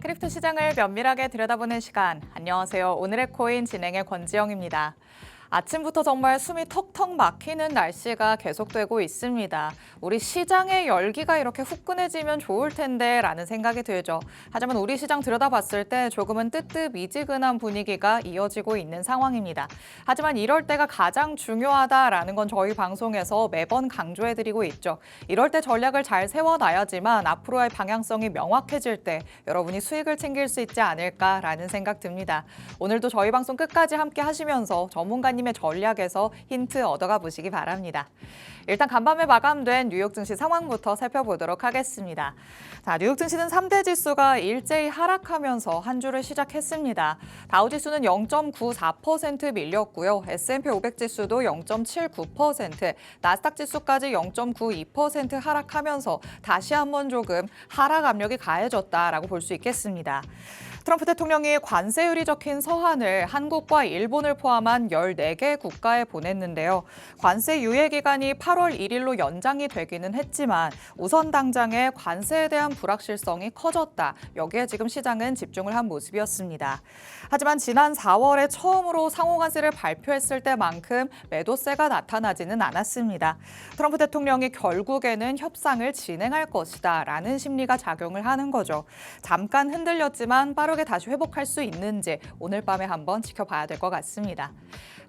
크립토 시장을 면밀하게 들여다보는 시간. 안녕하세요. 오늘의 코인 진행의 권지영입니다. 아침부터 정말 숨이 턱턱 막히는 날씨가 계속되고 있습니다. 우리 시장의 열기가 이렇게 후끈해지면 좋을 텐데 라는 생각이 들죠. 하지만 우리 시장 들여다봤을 때 조금은 뜨뜻미지근한 분위기가 이어지고 있는 상황입니다. 하지만 이럴 때가 가장 중요하다라는 건 저희 방송에서 매번 강조해드리고 있죠. 이럴 때 전략을 잘 세워놔야지만 앞으로의 방향성이 명확해질 때 여러분이 수익을 챙길 수 있지 않을까라는 생각 듭니다. 오늘도 저희 방송 끝까지 함께 하시면서 전문가님 의 전략에서 힌트 얻어가 보시기 바랍니다. 일단 간밤에 마감된 뉴욕 증시 상황부터 살펴보도록 하겠습니다. 자, 뉴욕 증시는 3대 지수가 일제히 하락하면서 한 주를 시작했습니다. 다우지수는 0.94% 밀렸고요. S&P 500 지수도 0.79%, 나스닥 지수까지 0.92% 하락하면서 다시 한번 조금 하락 압력이 가해졌다라고 볼 수 있겠습니다. 트럼프 대통령이 관세율이 적힌 서한을 한국과 일본을 포함한 14개 국가에 보냈는데요. 관세 유예 기간이 8월 1일로 연장이 되기는 했지만 우선 당장의 관세에 대한 불확실성이 커졌다. 여기에 지금 시장은 집중을 한 모습이었습니다. 하지만 지난 4월에 처음으로 상호관세를 발표했을 때만큼 매도세가 나타나지는 않았습니다. 트럼프 대통령이 결국에는 협상을 진행할 것이다 라는 심리가 작용을 하는 거죠. 잠깐 흔들렸지만 빠르게 다시 회복할 수 있는지 오늘 밤에 한번 지켜봐야 될 것 같습니다.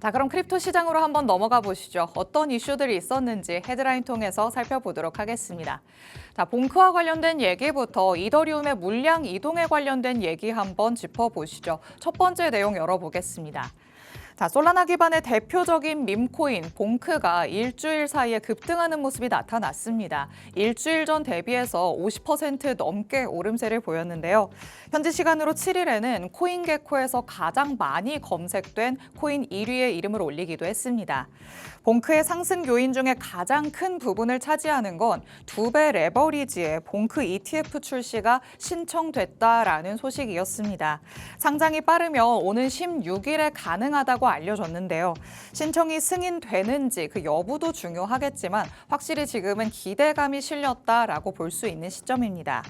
자, 그럼 크립토 시장으로 한번 넘어가 보시죠. 어떤 이슈들이 있었는지 헤드라인 통해서 살펴보도록 하겠습니다. 자, 봉크와 관련된 얘기부터 이더리움의 물량 이동에 관련된 얘기 한번 짚어보시죠. 첫 번째 내용 열어보겠습니다. 자, 솔라나 기반의 대표적인 밈코인 봉크가 일주일 사이에 급등하는 모습이 나타났습니다. 일주일 전 대비해서 50% 넘게 오름세를 보였는데요. 현지 시간으로 7일에는 코인게코에서 가장 많이 검색된 코인 1위의 이름을 올리기도 했습니다. 봉크의 상승 요인 중에 가장 큰 부분을 차지하는 건 2배 레버리지의 봉크 ETF 출시가 신청됐다라는 소식이었습니다. 상장이 빠르면 오는 16일에 가능하다고 알려졌는데요. 신청이 승인되는지 그 여부도 중요하겠지만 확실히 지금은 기대감이 실렸다라고 볼 수 있는 시점입니다.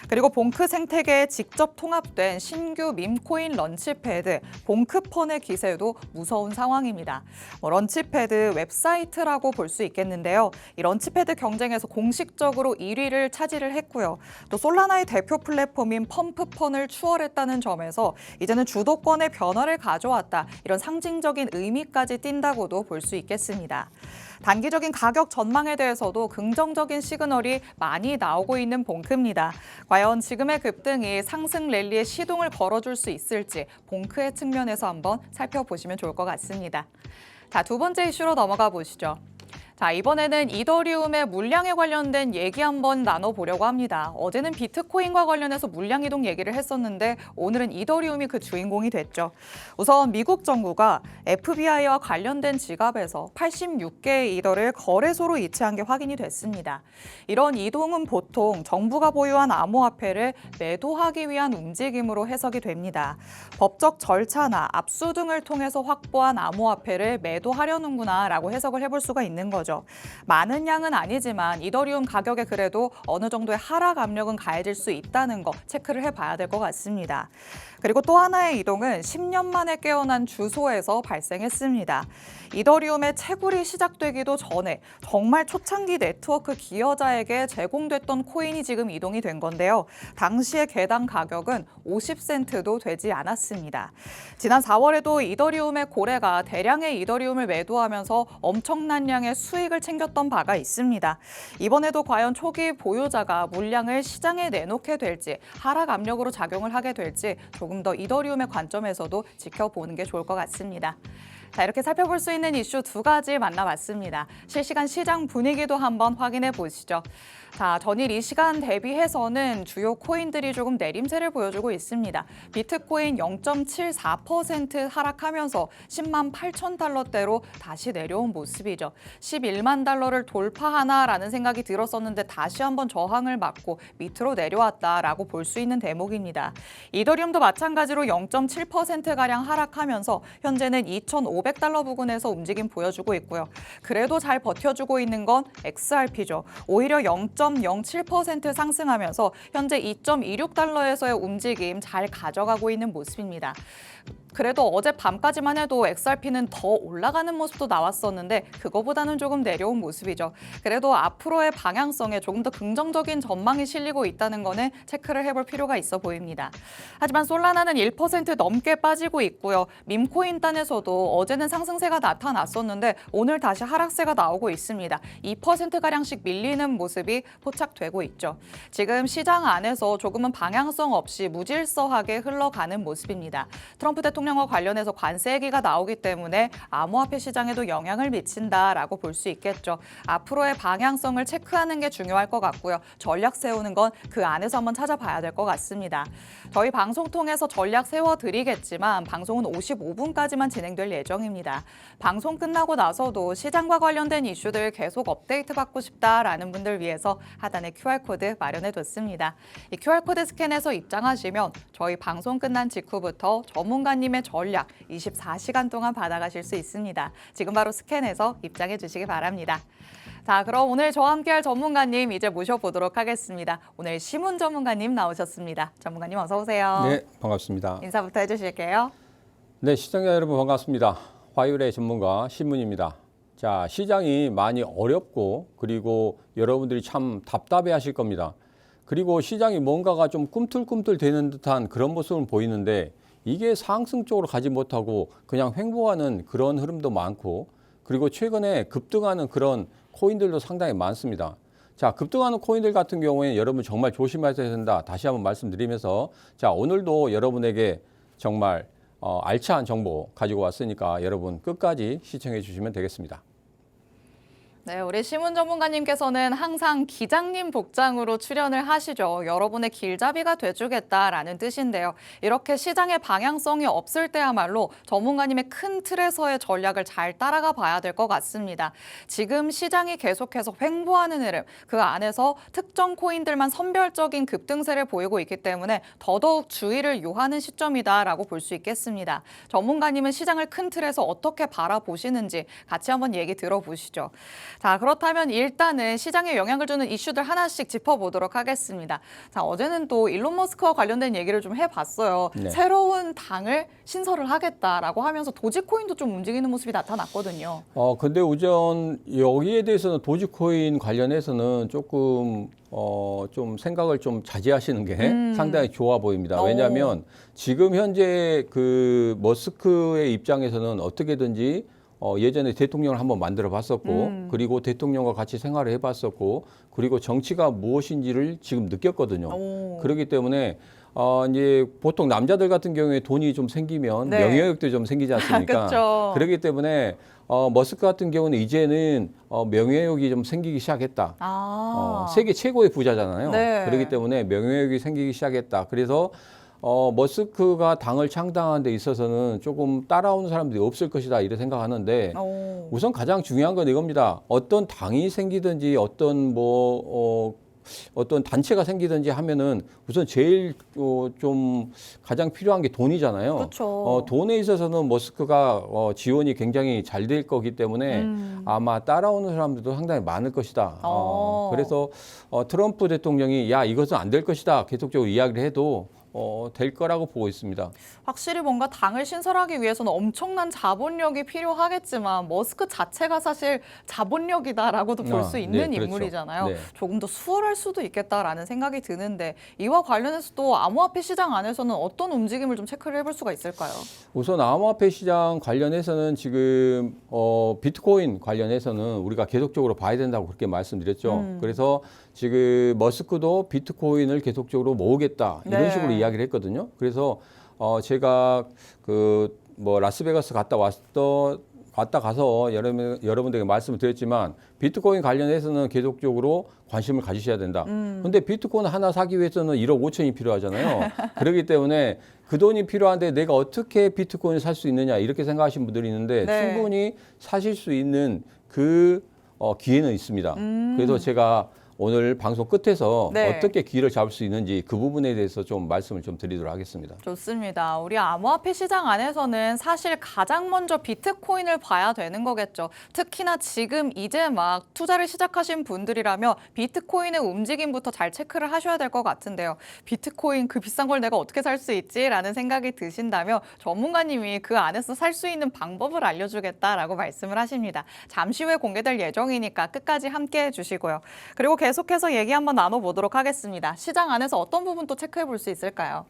그리고 봉크 생태계에 직접 통합된 신규 밈코인 런치패드 봉크펀의 기세도 무서운 상황입니다. 런치패드 웹사이트라고 볼 수 있겠는데요. 이 런치패드 경쟁에서 공식적으로 1위를 차지를 했고요. 또 솔라나의 대표 플랫폼인 펌프펀을 추월했다는 점에서 이제는 주도권의 변화를 가져왔다. 이런 상징적인 의미까지 띈다고도 볼 수 있겠습니다. 단기적인 가격 전망에 대해서도 긍정적인 시그널이 많이 나오고 있는 봉크입니다. 과연 지금의 급등이 상승 랠리에 시동을 걸어줄 수 있을지 봉크의 측면에서 한번 살펴보시면 좋을 것 같습니다. 자, 두 번째 이슈로 넘어가 보시죠. 자, 이번에는 이더리움의 물량에 관련된 얘기 한번 나눠보려고 합니다. 어제는 비트코인과 관련해서 물량 이동 얘기를 했었는데 오늘은 이더리움이 그 주인공이 됐죠. 우선 미국 정부가 FBI와 관련된 지갑에서 86개의 이더를 거래소로 이체한 게 확인이 됐습니다. 이런 이동은 보통 정부가 보유한 암호화폐를 매도하기 위한 움직임으로 해석이 됩니다. 법적 절차나 압수 등을 통해서 확보한 암호화폐를 매도하려는구나 라고 해석을 해볼 수가 있는 거죠. 많은 양은 아니지만 이더리움 가격에 그래도 어느 정도의 하락 압력은 가해질 수 있다는 거 체크를 해봐야 될 것 같습니다. 그리고 또 하나의 이동은 10년 만에 깨어난 주소에서 발생했습니다. 이더리움의 채굴이 시작되기도 전에 정말 초창기 네트워크 기여자에게 제공됐던 코인이 지금 이동이 된 건데요. 당시의 개당 가격은 50센트도 되지 않았습니다. 지난 4월에도 이더리움의 고래가 대량의 이더리움을 매도하면서 엄청난 양의 수익을 챙겼던 바가 있습니다. 이번에도 과연 초기 보유자가 물량을 시장에 내놓게 될지 하락 압력으로 작용을 하게 될지 조금 더 이더리움의 관점에서도 지켜보는 게 좋을 것 같습니다. 자, 이렇게 살펴볼 수 있는 이슈 두 가지 만나봤습니다. 실시간 시장 분위기도 한번 확인해 보시죠. 자, 전일 이 시간 대비해서는 주요 코인들이 조금 내림세를 보여주고 있습니다. 비트코인 0.74% 하락하면서 10만 8천 달러대로 다시 내려온 모습이죠. 11만 달러를 돌파하나라는 생각이 들었었는데 다시 한번 저항을 맞고 밑으로 내려왔다라고 볼 수 있는 대목입니다. 이더리움도 마찬가지로 0.7%가량 하락하면서 현재는 2,500 $500 부근에서 움직임 보여주고 있고요. 그래도 잘 버텨주고 있는 건 XRP죠. 오히려 0.07% 상승하면서 현재 $2.26에서의 움직임 잘 가져가고 있는 모습입니다. 그래도 어젯밤까지만 해도 XRP는 더 올라가는 모습도 나왔었는데 그거보다는 조금 내려온 모습이죠. 그래도 앞으로의 방향성에 조금 더 긍정적인 전망이 실리고 있다는 거는 체크를 해볼 필요가 있어 보입니다. 하지만 솔라나는 1% 넘게 빠지고 있고요. 밈코인 단에서도 어제는 상승세가 나타났었는데 오늘 다시 하락세가 나오고 있습니다. 2%가량씩 밀리는 모습이 포착되고 있죠. 지금 시장 안에서 조금은 방향성 없이 무질서하게 흘러가는 모습입니다. 트럼프 대통령과 관련해서 관세 얘기가 나오기 때문에 암호화폐 시장에도 영향을 미친다라고 볼 수 있겠죠. 앞으로의 방향성을 체크하는 게 중요할 것 같고요. 전략 세우는 건 그 안에서 한번 찾아봐야 될 것 같습니다. 저희 방송 통해서 전략 세워드리겠지만 방송은 55분까지만 진행될 예정입니다. 방송 끝나고 나서도 시장과 관련된 이슈들 계속 업데이트 받고 싶다라는 분들 위해서 하단에 QR코드 마련해뒀습니다. 이 QR코드 스캔해서 입장하시면 저희 방송 끝난 직후부터 전문가님의 전략 24시간 동안 받아가실 수 있습니다. 지금 바로 스캔해서 입장해 주시기 바랍니다. 자, 그럼 오늘 저와 함께할 전문가님 이제 모셔보도록 하겠습니다. 오늘 시문 전문가님 나오셨습니다. 전문가님 어서 오세요. 네, 반갑습니다. 인사부터 해주실게요. 네, 시청자 여러분 반갑습니다. 화요일의 전문가 신문입니다. 자, 시장이 많이 어렵고 그리고 여러분들이 참 답답해 하실 겁니다. 그리고 시장이 뭔가가 좀 꿈틀꿈틀 되는 듯한 그런 모습을 보이는데 이게 상승 쪽으로 가지 못하고 그냥 횡보하는 그런 흐름도 많고 그리고 최근에 급등하는 그런 코인들도 상당히 많습니다. 자, 급등하는 코인들 같은 경우에는 여러분 정말 조심하셔야 된다. 다시 한번 말씀드리면서 자, 오늘도 여러분에게 정말 알찬 정보 가지고 왔으니까 여러분 끝까지 시청해 주시면 되겠습니다. 네, 우리 시문 전문가님께서는 항상 기장님 복장으로 출연을 하시죠. 여러분의 길잡이가 돼주겠다라는 뜻인데요. 이렇게 시장의 방향성이 없을 때야말로 전문가님의 큰 틀에서의 전략을 잘 따라가 봐야 될 것 같습니다. 지금 시장이 계속해서 횡보하는 흐름, 그 안에서 특정 코인들만 선별적인 급등세를 보이고 있기 때문에 더더욱 주의를 요하는 시점이다라고 볼 수 있겠습니다. 전문가님은 시장을 큰 틀에서 어떻게 바라보시는지 같이 한번 얘기 들어보시죠. 자, 그렇다면 일단은 시장에 영향을 주는 이슈들 하나씩 짚어보도록 하겠습니다. 자, 어제는 또 일론 머스크와 관련된 얘기를 좀 해봤어요. 네. 새로운 당을 신설을 하겠다라고 하면서 도지코인도 좀 움직이는 모습이 나타났거든요. 근데 우선 여기에 대해서는 도지코인 관련해서는 조금 좀 생각을 좀 자제하시는 게 상당히 좋아 보입니다. 왜냐하면 지금 현재 그 머스크의 입장에서는 어떻게든지 예전에 대통령을 한번 만들어 봤었고 그리고 대통령과 같이 생활을 해봤었고 그리고 정치가 무엇인지를 지금 느꼈거든요. 그렇기 때문에 이제 보통 남자들 같은 경우에 돈이 좀 생기면 네. 명예욕도 좀 생기지 않습니까? 그렇죠. 그렇기 때문에 머스크 같은 경우는 이제는 명예욕이 좀 생기기 시작했다. 세계 최고의 부자잖아요. 네. 그렇기 때문에 명예욕이 생기기 시작했다. 그래서 머스크가 당을 창당하는 데 있어서는 조금 따라오는 사람들이 없을 것이다 이렇게 생각하는데 우선 가장 중요한 건 이겁니다. 어떤 당이 생기든지 어떤 단체가 생기든지 하면은 우선 제일 좀 가장 필요한 게 돈이잖아요. 그렇죠. 돈에 있어서는 머스크가 지원이 굉장히 잘 될 거기 때문에 아마 따라오는 사람들도 상당히 많을 것이다. 그래서 트럼프 대통령이 야 이것은 안 될 것이다 계속적으로 이야기를 해도 될 거라고 보고 있습니다. 확실히 뭔가 당을 신설하기 위해서는 엄청난 자본력이 필요하겠지만 머스크 자체가 사실 자본력이다라고도 볼 수 있는 네, 그렇죠. 인물이잖아요. 네. 조금 더 수월할 수도 있겠다라는 생각이 드는데 이와 관련해서 또 암호화폐 시장 안에서는 어떤 움직임을 좀 체크를 해볼 수가 있을까요? 우선 암호화폐 시장 관련해서는 지금 비트코인 관련해서는 우리가 계속적으로 봐야 된다고 그렇게 말씀드렸죠. 그래서 지금 머스크도 비트코인을 계속적으로 모으겠다 이런 네. 식으로 이야기를 했거든요. 그래서 제가 라스베가스 갔다 가서 여러분들에게 말씀을 드렸지만 비트코인 관련해서는 계속적으로 관심을 가지셔야 된다. 근데 비트코인 하나 사기 위해서는 1억 5천이 필요하잖아요. 그렇기 때문에 그 돈이 필요한데 내가 어떻게 비트코인을 살 수 있느냐 이렇게 생각하시는 분들이 있는데 네. 충분히 사실 수 있는 그 기회는 있습니다. 그래서 제가 오늘 방송 끝에서 네. 어떻게 기회를 잡을 수 있는지 그 부분에 대해서 좀 말씀을 좀 드리도록 하겠습니다. 좋습니다. 우리 암호화폐 시장 안에서는 사실 가장 먼저 비트코인을 봐야 되는 거겠죠. 특히나 지금 이제 막 투자를 시작하신 분들이라면 비트코인의 움직임부터 잘 체크를 하셔야 될 것 같은데요. 비트코인 그 비싼 걸 내가 어떻게 살 수 있지라는 생각이 드신다면 전문가님이 그 안에서 살 수 있는 방법을 알려주겠다라고 말씀을 하십니다. 잠시 후에 공개될 예정이니까 끝까지 함께 해주시고요. 그리고 계속해서 얘기 한번 나눠보도록 하겠습니다. 시장 안에서 어떤 부분 또 체크해 볼 수 있을까요?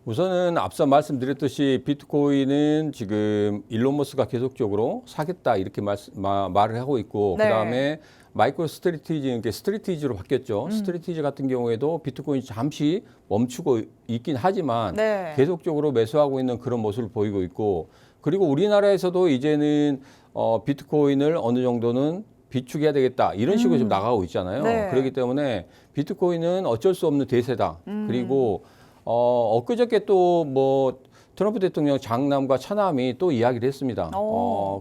우선은 앞서 말씀드렸듯이 비트코인은 지금 일론 머스크가 계속적으로 사겠다 이렇게 말을 하고 있고 네. 그다음에 마이크로 스트래티지, 스트래티지로 바뀌었죠. 스트래티지 같은 경우에도 비트코인이 잠시 멈추고 있긴 하지만 네. 계속적으로 매수하고 있는 그런 모습을 보이고 있고 그리고 우리나라에서도 이제는 비트코인을 어느 정도는 비축해야 되겠다 이런 식으로 좀 나가고 있잖아요. 네. 그렇기 때문에 비트코인은 어쩔 수 없는 대세다. 그리고 엊그저께 또 뭐 트럼프 대통령 장남과 차남이 또 이야기를 했습니다.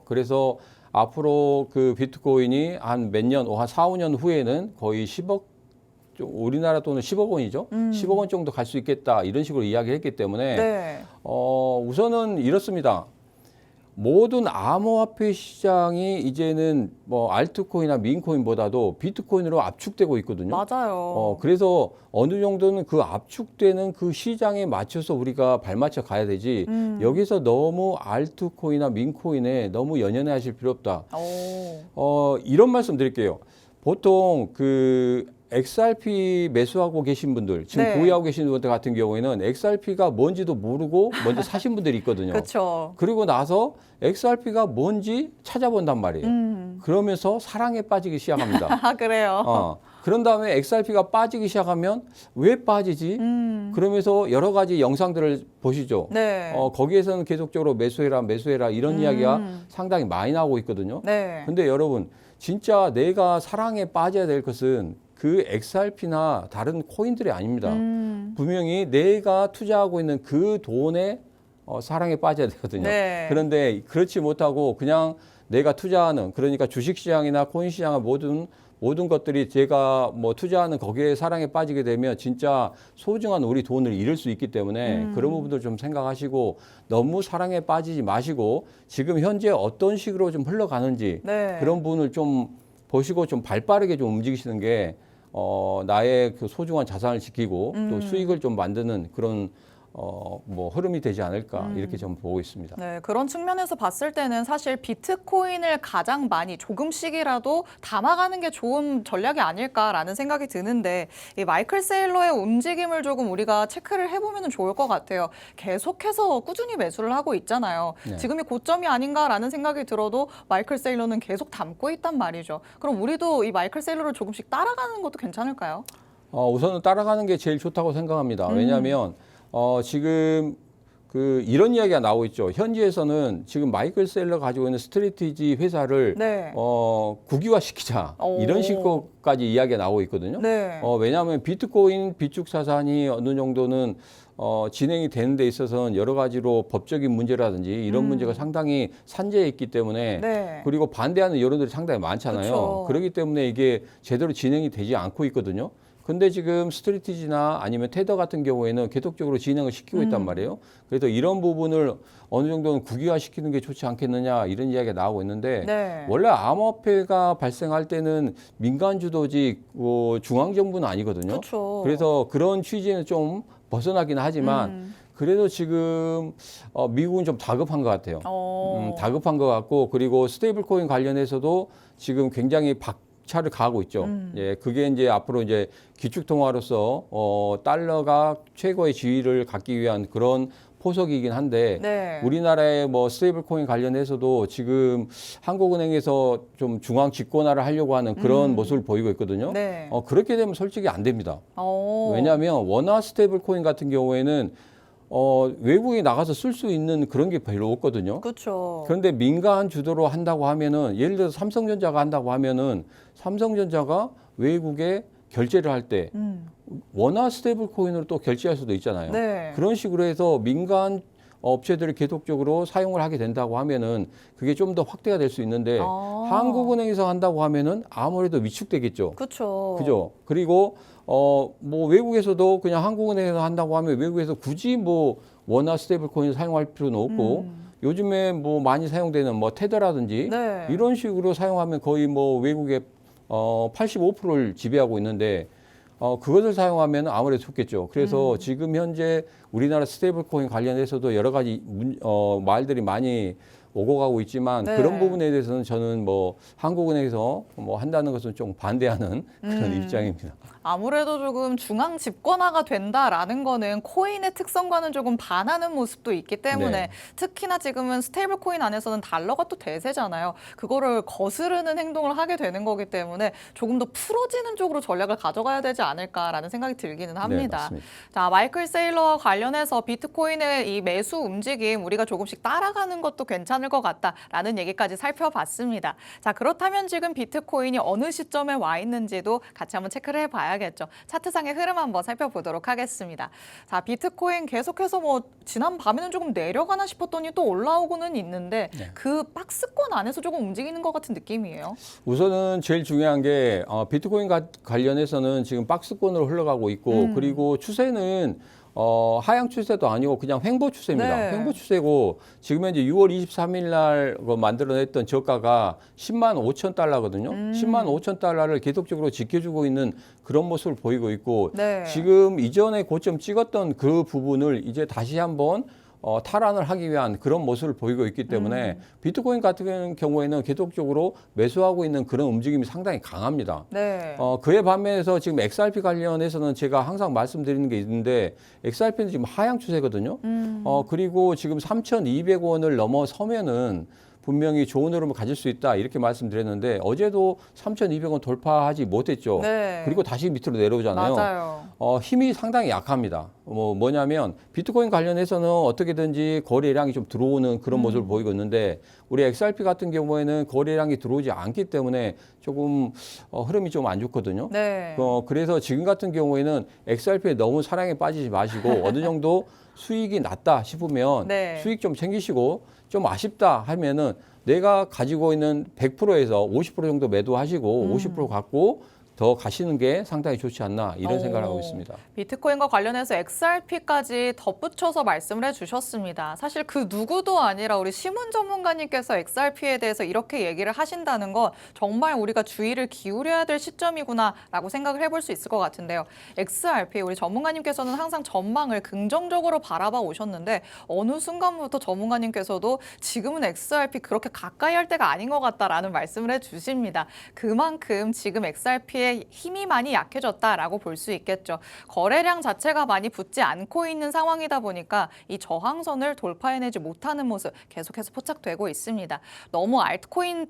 그래서 앞으로 그 비트코인이 한 몇 년, 한 4, 5년 후에는 거의 10억, 우리나라 돈은 10억 원이죠. 10억 원 정도 갈 수 있겠다 이런 식으로 이야기를 했기 때문에 네. 우선은 이렇습니다. 모든 암호화폐 시장이 이제는 뭐 알트코인이나 민코인보다도 비트코인으로 압축되고 있거든요. 맞아요. 그래서 어느 정도는 그 압축되는 그 시장에 맞춰서 우리가 발맞춰 가야 되지 여기서 너무 알트코인이나 민코인에 너무 연연해 하실 필요 없다. 이런 말씀 드릴게요. 보통 그 XRP 매수하고 계신 분들, 지금 네. 보유하고 계신 분들 같은 경우에는 XRP가 뭔지도 모르고 먼저 사신 분들이 있거든요. 그렇죠. 그리고 나서 XRP가 뭔지 찾아본단 말이에요. 그러면서 사랑에 빠지기 시작합니다. 아, 그래요? 그런 다음에 XRP가 빠지기 시작하면 왜 빠지지? 그러면서 여러 가지 영상들을 보시죠. 네. 거기에서는 계속적으로 매수해라 이런 이야기가 상당히 많이 나오고 있거든요. 네. 근데 여러분 진짜 내가 사랑에 빠져야 될 것은 그 XRP나 다른 코인들이 아닙니다. 분명히 내가 투자하고 있는 그 돈에 사랑에 빠져야 되거든요. 네. 그런데 그렇지 못하고 그냥 내가 투자하는 그러니까 주식시장이나 코인시장의 모든 것들이 제가 뭐 투자하는 거기에 사랑에 빠지게 되면 진짜 소중한 우리 돈을 잃을 수 있기 때문에 그런 부분들 좀 생각하시고 너무 사랑에 빠지지 마시고 지금 현재 어떤 식으로 좀 흘러가는지 네. 그런 부분을 좀 보시고 좀 발빠르게 좀 움직이시는 게 나의 그 소중한 자산을 지키고 또 수익을 좀 만드는 그런 뭐 흐름이 되지 않을까 이렇게 좀 보고 있습니다. 네, 그런 측면에서 봤을 때는 사실 비트코인을 가장 많이 조금씩이라도 담아가는 게 좋은 전략이 아닐까라는 생각이 드는데 이 마이클 세일러의 움직임을 조금 우리가 체크를 해보면 좋을 것 같아요. 계속해서 꾸준히 매수를 하고 있잖아요. 네. 지금이 고점이 아닌가라는 생각이 들어도 마이클 세일러는 계속 담고 있단 말이죠. 그럼 우리도 이 마이클 세일러를 조금씩 따라가는 것도 괜찮을까요? 우선은 따라가는 게 제일 좋다고 생각합니다. 왜냐하면 지금 그 이런 이야기가 나오고 있죠. 현지에서는 지금 마이클 셀러 가지고 있는 스트래티지 회사를 네. 국유화시키자 오. 이런 식으로까지 이야기가 나오고 있거든요. 네. 왜냐하면 비트코인 비축 자산이 어느 정도는 진행이 되는 데 있어서는 여러 가지로 법적인 문제라든지 이런 문제가 상당히 산재해 있기 때문에 네. 그리고 반대하는 여론들이 상당히 많잖아요. 그쵸. 그렇기 때문에 이게 제대로 진행이 되지 않고 있거든요. 근데 지금 스트래티지나 아니면 테더 같은 경우에는 계속적으로 진행을 시키고 있단 말이에요. 그래서 이런 부분을 어느 정도는 국유화시키는 게 좋지 않겠느냐 이런 이야기가 나오고 있는데 네. 원래 암호화폐가 발생할 때는 민간 주도직 중앙정부는 아니거든요. 그렇죠. 그래서 그런 취지는 좀 벗어나긴 하지만 그래도 지금 미국은 좀 다급한 것 같아요. 다급한 것 같고 그리고 스테이블 코인 관련해서도 지금 굉장히 차를 가고 있죠. 예, 그게 이제 앞으로 이제 기축통화로서 달러가 최고의 지위를 갖기 위한 그런 포석이긴 한데 네. 우리나라의 뭐 스테이블 코인 관련해서도 지금 한국은행에서 좀 중앙 집권화를 하려고 하는 그런 모습을 보이고 있거든요. 네. 그렇게 되면 솔직히 안 됩니다. 오. 왜냐하면 원화 스테이블 코인 같은 경우에는 외국에 나가서 쓸 수 있는 그런 게 별로 없거든요. 그렇죠. 그런데 민간 주도로 한다고 하면은 예를 들어서 삼성전자가 한다고 하면은 삼성전자가 외국에 결제를 할 때 원화 스테이블 코인으로 또 결제할 수도 있잖아요. 네. 그런 식으로 해서 민간 업체들이 계속적으로 사용을 하게 된다고 하면은 그게 좀 더 확대가 될 수 있는데 한국은행에서 한다고 하면은 아무래도 위축되겠죠. 그렇죠. 그죠? 그리고 뭐 외국에서도 그냥 한국은행에서 한다고 하면 외국에서 굳이 뭐 원화 스테이블 코인을 사용할 필요는 없고 요즘에 뭐 많이 사용되는 뭐 테더라든지 네. 이런 식으로 사용하면 거의 뭐 외국의 85%를 지배하고 있는데 그것을 사용하면 아무래도 좋겠죠. 그래서 지금 현재 우리나라 스테이블 코인 관련해서도 여러 가지 말들이 많이 오고 가고 있지만 네. 그런 부분에 대해서는 저는 뭐 한국은행에서 뭐 한다는 것은 좀 반대하는 그런 입장입니다. 아무래도 조금 중앙 집권화가 된다라는 거는 코인의 특성과는 조금 반하는 모습도 있기 때문에 네. 특히나 지금은 스테이블 코인 안에서는 달러가 또 대세잖아요. 그거를 거스르는 행동을 하게 되는 거기 때문에 조금 더 풀어지는 쪽으로 전략을 가져가야 되지 않을까라는 생각이 들기는 합니다. 맞습니다. 자, 마이클 세일러와 관련해서 비트코인의 이 매수 움직임 우리가 조금씩 따라가는 것도 괜찮을 것 같다라는 얘기까지 살펴봤습니다. 자, 그렇다면 지금 비트코인이 어느 시점에 와 있는지도 같이 한번 체크를 해봐야겠죠. 차트상의 흐름 한번 살펴보도록 하겠습니다. 자, 비트코인 계속해서 뭐 지난 밤에는 조금 내려가나 싶었더니 또 올라오고는 있는데 그 박스권 안에서 조금 움직이는 것 같은 느낌이에요. 우선은 제일 중요한 게 비트코인 관련해서는 지금 박스권으로 흘러가고 있고 그리고 추세는 하향 추세도 아니고 그냥 횡보 추세입니다. 네. 횡보 추세고 지금 현재 6월 23일 날 만들어냈던 저가가 10만 5천 달러거든요. 10만 5천 달러를 계속적으로 지켜주고 있는 그런 모습을 보이고 있고 네. 지금 이전에 고점 찍었던 그 부분을 이제 다시 한번 탈환을 하기 위한 그런 모습을 보이고 있기 때문에 비트코인 같은 경우에는 계속적으로 매수하고 있는 그런 움직임이 상당히 강합니다. 네. 그에 반면에서 지금 XRP 관련해서는 제가 항상 말씀드리는 게 있는데 XRP는 지금 하향 추세거든요. 그리고 지금 3,200원을 넘어서면은 분명히 좋은 흐름을 가질 수 있다 이렇게 말씀드렸는데 어제도 3,200원 돌파하지 못했죠. 네. 그리고 다시 밑으로 내려오잖아요. 맞아요. 힘이 상당히 약합니다. 뭐냐면 비트코인 관련해서는 어떻게든지 거래량이 좀 들어오는 그런 모습을 보이고 있는데 우리 XRP 같은 경우에는 거래량이 들어오지 않기 때문에 조금 흐름이 좀 안 좋거든요. 네. 그래서 지금 같은 경우에는 XRP에 너무 사랑에 빠지지 마시고 어느 정도 수익이 낮다 싶으면 네. 수익 좀 챙기시고 좀 아쉽다 하면은 내가 가지고 있는 100%에서 50% 정도 매도하시고 50% 갖고 더 가시는 게 상당히 좋지 않나 이런 생각을 하고 있습니다. 비트코인과 관련해서 XRP까지 덧붙여서 말씀을 해주셨습니다. 사실 그 누구도 아니라 우리 심은 전문가님께서 XRP에 대해서 이렇게 얘기를 하신다는 건 정말 우리가 주의를 기울여야 될 시점이구나라고 생각을 해볼 수 있을 것 같은데요. XRP 우리 전문가님께서는 항상 전망을 긍정적으로 바라봐 오셨는데 어느 순간부터 전문가님께서도 지금은 XRP 그렇게 가까이 할 때가 아닌 것 같다라는 말씀을 해주십니다. 그만큼 지금 XRP의 힘이 많이 약해졌다라고 볼 수 있겠죠. 거래량 자체가 많이 붙지 않고 있는 상황이다 보니까 이 저항선을 돌파해내지 못하는 모습 계속해서 포착되고 있습니다. 너무 알트코인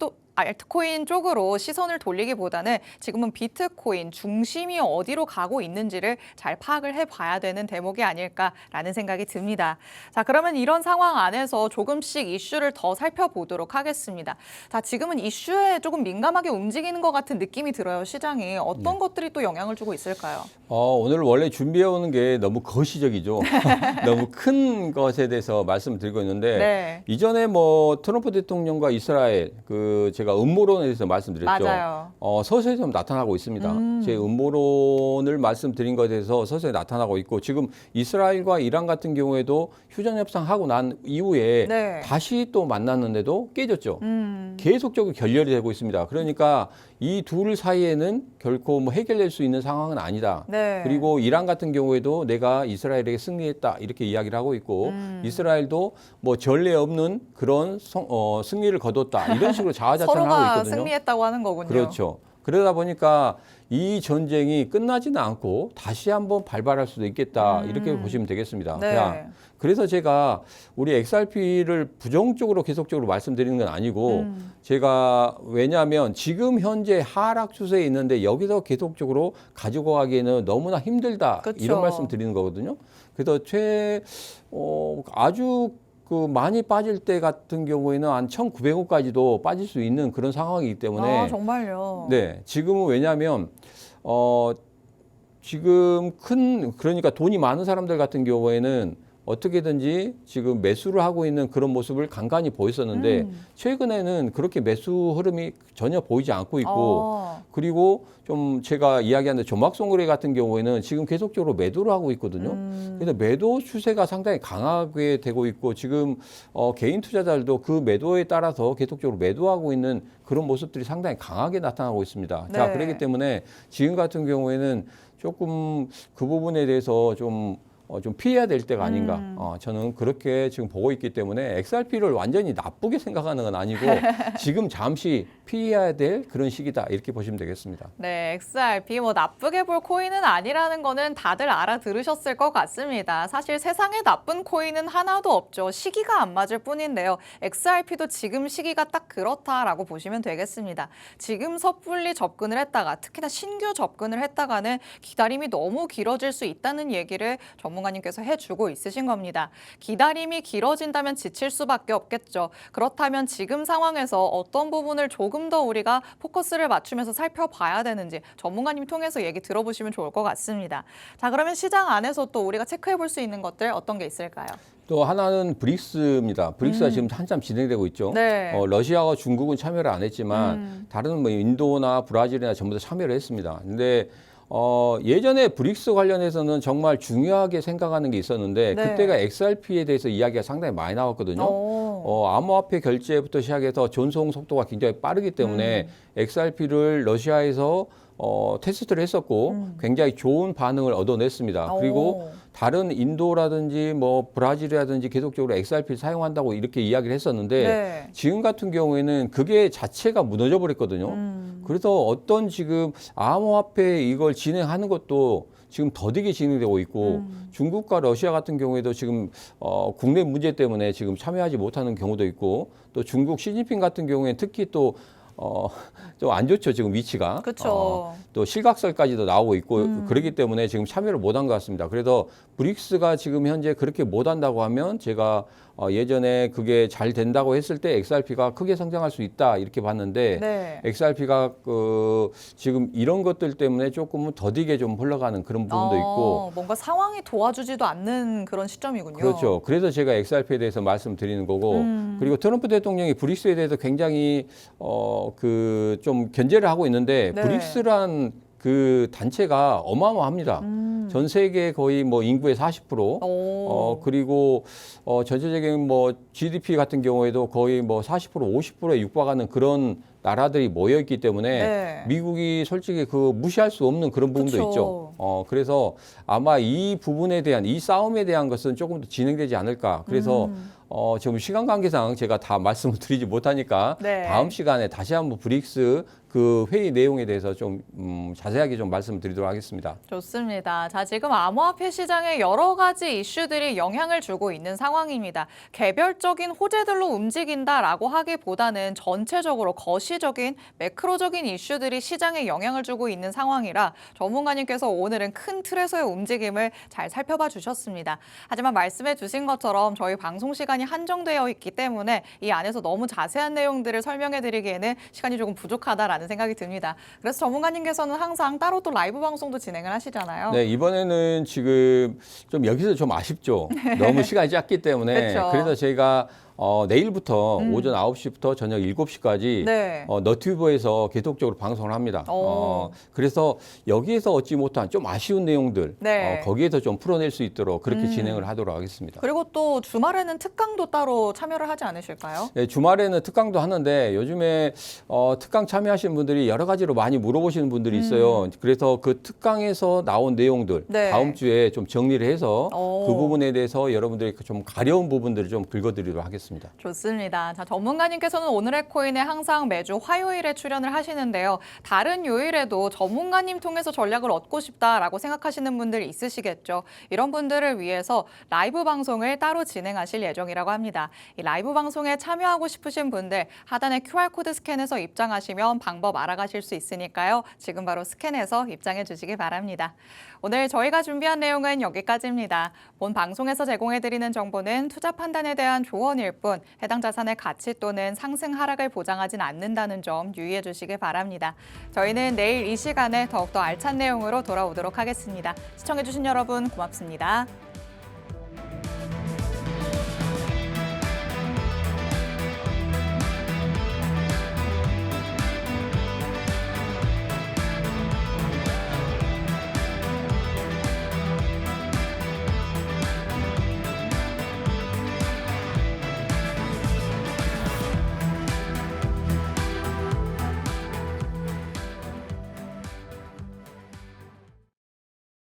쪽으로 시선을 돌리기보다는 지금은 비트코인 중심이 어디로 가고 있는지를 잘 파악을 해봐야 되는 대목이 아닐까라는 생각이 듭니다. 자, 그러면 이런 상황 안에서 조금씩 이슈를 더 살펴보도록 하겠습니다. 자, 지금은 이슈에 조금 민감하게 움직이는 것 같은 느낌이 들어요, 시장이. 어떤 것들이 또 영향을 주고 있을까요? 오늘 원래 준비해 오는 게 너무 거시적이죠. 너무 큰 것에 대해서 말씀드리고 있는데 네. 이전에 뭐 트럼프 대통령과 이스라엘 제가 음모론에 대해서 말씀드렸죠. 맞아요. 서서히 좀 나타나고 있습니다. 제 음모론을 말씀드린 것에 대해서 서서히 나타나고 있고 지금 이스라엘과 이란 같은 경우에도 휴전 협상하고 난 이후에 네. 다시 또 만났는데도 깨졌죠. 계속적으로 결렬이 되고 있습니다. 그러니까 이 둘 사이에는 결코 뭐 해결될 수 있는 상황은 아니다. 네. 그리고 이란 같은 경우에도 내가 이스라엘에게 승리했다 이렇게 이야기를 하고 있고 이스라엘도 뭐 전례 없는 그런 승리를 거뒀다 이런 식으로 자화자찬을 하고 서로가 있거든요. 승리했다고 하는 거군요. 그렇죠. 그러다 보니까 이 전쟁이 끝나지는 않고 다시 한번 발발할 수도 있겠다 이렇게 보시면 되겠습니다. 네. 그래서 제가 우리 XRP를 부정적으로 계속적으로 말씀드리는 건 아니고 제가 왜냐하면 지금 현재 하락 추세에 있는데 여기서 계속적으로 가지고 가기에는 너무나 힘들다 그쵸. 이런 말씀 드리는 거거든요. 그래서 아주 많이 빠질 때 같은 경우에는 한 1,900원까지도 빠질 수 있는 그런 상황이기 때문에 정말요? 네, 지금은 왜냐하면 지금 그러니까 돈이 많은 사람들 같은 경우에는 어떻게든지 지금 매수를 하고 있는 그런 모습을 간간히 보였었는데 최근에는 그렇게 매수 흐름이 전혀 보이지 않고 있고 그리고 좀 제가 이야기하는 조막송거래 같은 경우에는 지금 계속적으로 매도를 하고 있거든요. 그래서 매도 추세가 상당히 강하게 되고 있고 지금 개인 투자자들도 그 매도에 따라서 계속적으로 매도하고 있는 그런 모습들이 상당히 강하게 나타나고 있습니다. 자, 그렇기 때문에 지금 같은 경우에는 조금 그 부분에 대해서 좀 피해야 될 때가 아닌가. 저는 그렇게 지금 보고 있기 때문에 XRP를 완전히 나쁘게 생각하는 건 아니고 지금 잠시 피해야 될 그런 시기다. 이렇게 보시면 되겠습니다. 네, XRP 뭐 나쁘게 볼 코인은 아니라는 거는 다들 알아들으셨을 것 같습니다. 사실 세상에 나쁜 코인은 하나도 없죠. 시기가 안 맞을 뿐인데요. XRP도 지금 시기가 딱 그렇다라고 보시면 되겠습니다. 지금 섣불리 접근을 했다가 특히나 신규 접근을 했다가는 기다림이 너무 길어질 수 있다는 얘기를 전문가님께서 해주고 있으신 겁니다. 기다림이 길어진다면 지칠 수밖에 없겠죠. 그렇다면 지금 상황에서 어떤 부분을 조금 더 우리가 포커스를 맞추면서 살펴봐야 되는지 전문가님 통해서 얘기 들어보시면 좋을 것 같습니다. 자, 그러면 시장 안에서 또 우리가 체크해 볼 수 있는 것들 어떤 게 있을까요? 또 하나는 브릭스입니다. 브릭스가 지금 한참 진행되고 있죠. 네. 러시아와 중국은 참여를 안 했지만 다른 뭐 인도나 브라질이나 전부 다 참여를 했습니다. 근데 예전에 브릭스 관련해서는 정말 중요하게 생각하는 게 있었는데 그때가 XRP에 대해서 이야기가 상당히 많이 나왔거든요. 암호화폐 결제부터 시작해서 전송 속도가 굉장히 빠르기 때문에 XRP를 러시아에서 테스트를 했었고 굉장히 좋은 반응을 얻어냈습니다. 그리고 다른 인도라든지 뭐 브라질이라든지 계속적으로 XRP를 사용한다고 이렇게 이야기를 했었는데 지금 같은 경우에는 그게 자체가 무너져 버렸거든요. 그래서 어떤 지금 암호화폐 이걸 진행하는 것도 지금 더디게 진행되고 있고 중국과 러시아 같은 경우에도 지금 국내 문제 때문에 지금 참여하지 못하는 경우도 있고 또 중국 시진핑 같은 경우에 특히 또 좀 안 좋죠, 지금 위치가. 그렇죠. 또 실각설까지도 나오고 있고 그렇기 때문에 지금 참여를 못한 것 같습니다. 그래서 브릭스가 지금 현재 그렇게 못한다고 하면 제가 예전에 그게 잘 된다고 했을 때 XRP가 크게 성장할 수 있다 이렇게 봤는데 XRP가 지금 이런 것들 때문에 조금은 더디게 좀 흘러가는 그런 부분도 있고 뭔가 상황이 도와주지도 않는 그런 시점이군요. 그렇죠. 그래서 제가 XRP에 대해서 말씀드리는 거고 그리고 트럼프 대통령이 브릭스에 대해서 굉장히 좀 견제를 하고 있는데 브릭스란 그 단체가 어마어마합니다. 전 세계 거의 뭐 인구의 40%, 그리고 전체적인 뭐 GDP 같은 경우에도 거의 뭐 40%, 50%에 육박하는 그런 나라들이 모여 있기 때문에 미국이 솔직히 그 무시할 수 없는 그런 부분도 있죠. 그래서 아마 이 부분에 대한 이 싸움에 대한 것은 조금 더 진행되지 않을까. 그래서 지금 시간 관계상 제가 다 말씀을 드리지 못하니까 다음 시간에 다시 한번 브릭스 그 회의 내용에 대해서 좀 자세하게 좀 말씀드리도록 하겠습니다. 좋습니다. 자, 지금 암호화폐 시장에 여러 가지 이슈들이 영향을 주고 있는 상황입니다. 개별적인 호재들로 움직인다라고 하기보다는 전체적으로 거시적인 매크로적인 이슈들이 시장에 영향을 주고 있는 상황이라 전문가님께서 오늘은 큰 틀에서의 움직임을 잘 살펴봐 주셨습니다. 하지만 말씀해 주신 것처럼 저희 방송 시간이 한정되어 있기 때문에 이 안에서 너무 자세한 내용들을 설명해 드리기에는 시간이 조금 부족하다라는 생각이 듭니다. 그래서 전문가님께서는 항상 따로 또 라이브 방송도 진행을 하시잖아요. 네, 이번에는 지금 좀 여기서 좀 아쉽죠. 너무 시간이 짧기 때문에. 그쵸. 그래서 저희가 내일부터 오전 9시부터 저녁 7시까지 너튜브에서 계속적으로 방송을 합니다. 그래서 여기에서 얻지 못한 좀 아쉬운 내용들 거기에서 좀 풀어낼 수 있도록 그렇게 진행을 하도록 하겠습니다. 그리고 또 주말에는 특강도 따로 참여를 하지 않으실까요? 네, 주말에는 특강도 하는데 요즘에 특강 참여하시는 분들이 여러 가지로 많이 물어보시는 분들이 있어요. 그래서 그 특강에서 나온 내용들 다음 주에 좀 정리를 해서 그 부분에 대해서 여러분들이 좀 가려운 부분들을 좀 긁어드리도록 하겠습니다. 좋습니다. 자, 전문가님께서는 오늘의 코인에 항상 매주 화요일에 출연을 하시는데요. 다른 요일에도 전문가님 통해서 전략을 얻고 싶다라고 생각하시는 분들이 있으시겠죠. 이런 분들을 위해서 라이브 방송을 따로 진행하실 예정이라고 합니다. 이 라이브 방송에 참여하고 싶으신 분들 하단에 QR코드 스캔해서 입장하시면 방법 알아가실 수 있으니까요. 지금 바로 스캔해서 입장해 주시기 바랍니다. 오늘 저희가 준비한 내용은 여기까지입니다. 본 방송에서 제공해드리는 정보는 투자 판단에 대한 조언일 뿐 해당 자산의 가치 또는 상승 하락을 보장하진 않는다는 점 유의해 주시기 바랍니다. 저희는 내일 이 시간에 더욱더 알찬 내용으로 돌아오도록 하겠습니다. 시청해주신 여러분 고맙습니다.